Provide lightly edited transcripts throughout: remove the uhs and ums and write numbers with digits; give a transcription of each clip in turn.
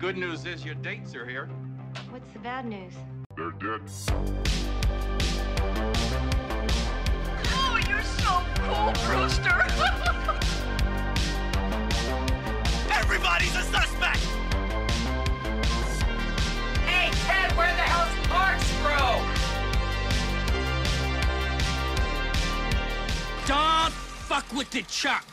Good news is your dates are here. What's the bad news? They're dead. Oh, you're so cool, Brewster! Everybody's a suspect! Hey, Ted, where the hell's Parks, bro? Don't fuck with the Chuck!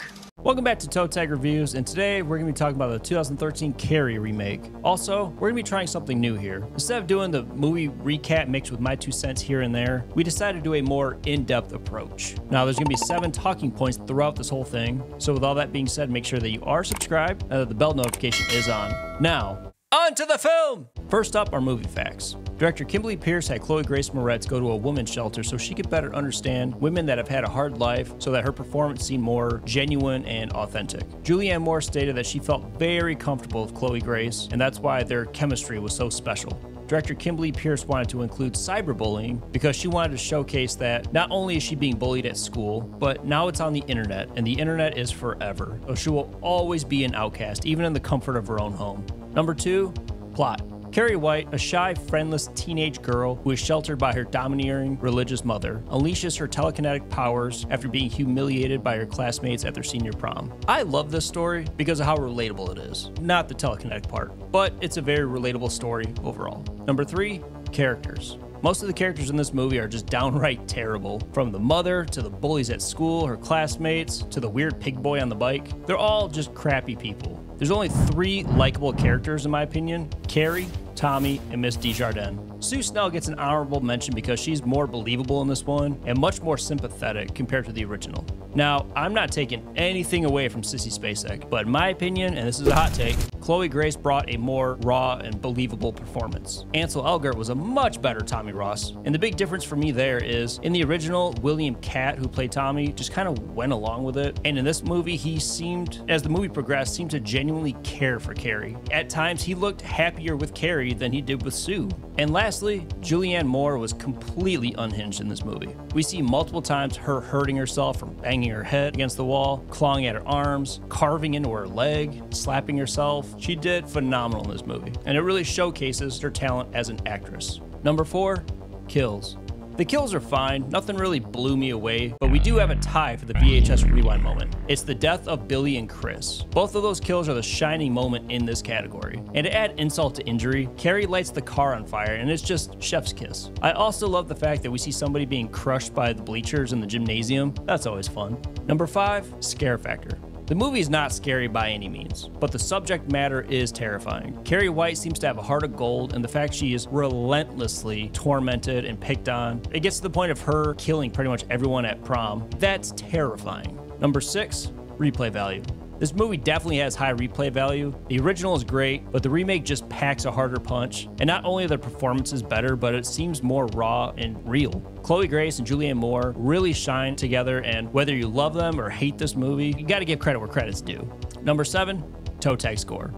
Welcome back to Toe Tag Reviews, and today we're going to be talking about the 2013 Carrie remake. Also, we're going to be trying something new here. Instead of doing the movie recap mixed with my 2 cents here and there, we decided to do a more in-depth approach. Now, there's going to be 7 talking points throughout this whole thing, so with all that being said, make sure that you are subscribed and that the bell notification is on. Now, on to the film! First up are movie facts. Director Kimberly Peirce had Chloe Grace Moretz go to a women's shelter so she could better understand women that have had a hard life so that her performance seemed more genuine and authentic. Julianne Moore stated that she felt very comfortable with Chloe Grace, and that's why their chemistry was so special. Director Kimberly Peirce wanted to include cyberbullying because she wanted to showcase that not only is she being bullied at school, but now it's on the internet, and the internet is forever. So she will always be an outcast, even in the comfort of her own home. Number 2, plot. Carrie White, a shy, friendless teenage girl who is sheltered by her domineering religious mother, unleashes her telekinetic powers after being humiliated by her classmates at their senior prom. I love this story because of how relatable it is. Not the telekinetic part, but it's a very relatable story overall. Number 3, characters. Most of the characters in this movie are just downright terrible. From the mother, to the bullies at school, her classmates, to the weird pig boy on the bike. They're all just crappy people. There's only 3 likable characters in my opinion: Carrie, Tommy, and Miss Desjardins. Sue Snell gets an honorable mention because she's more believable in this one and much more sympathetic compared to the original. Now, I'm not taking anything away from Sissy Spacek, but in my opinion, and this is a hot take, Chloe Grace brought a more raw and believable performance. Ansel Elgort was a much better Tommy Ross, and the big difference for me there is, in the original, William Catt, who played Tommy, just kind of went along with it, and in this movie, he seemed, as the movie progressed, seemed to genuinely care for Carrie. At times, he looked happier with Carrie than he did with Sue. And lastly, Julianne Moore was completely unhinged in this movie. We see multiple times her hurting herself from banging her head against the wall, clawing at her arms, carving into her leg, slapping herself. She did phenomenal in this movie, and it really showcases her talent as an actress. Number 4, kills. The kills are fine, nothing really blew me away, but we do have a tie for the VHS rewind moment. It's the death of Billy and Chris. Both of those kills are the shining moment in this category. And to add insult to injury, Carrie lights the car on fire, and it's just chef's kiss. I also love the fact that we see somebody being crushed by the bleachers in the gymnasium. That's always fun. Number 5, scare factor. The movie is not scary by any means, but the subject matter is terrifying. Carrie White seems to have a heart of gold, and the fact she is relentlessly tormented and picked on, it gets to the point of her killing pretty much everyone at prom. That's terrifying. Number 6, replay value. This movie definitely has high replay value. The original is great, but the remake just packs a harder punch. And not only are the performances better, but it seems more raw and real. Chloe Grace and Julianne Moore really shine together, and whether you love them or hate this movie, you gotta give credit where credit's due. Number 7, toe tag score.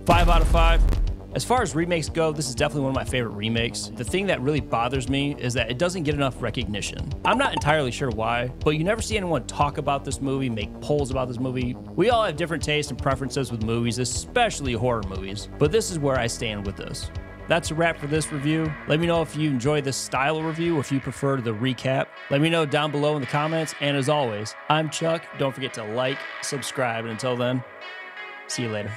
5 out of 5. As far as remakes go, this is definitely one of my favorite remakes. The thing that really bothers me is that it doesn't get enough recognition. I'm not entirely sure why, but you never see anyone talk about this movie, make polls about this movie. We all have different tastes and preferences with movies, especially horror movies, but this is where I stand with this. That's a wrap for this review. Let me know if you enjoy this style of review or if you prefer the recap. Let me know down below in the comments, and as always, I'm Chuck. Don't forget to like, subscribe, and until then, see you later.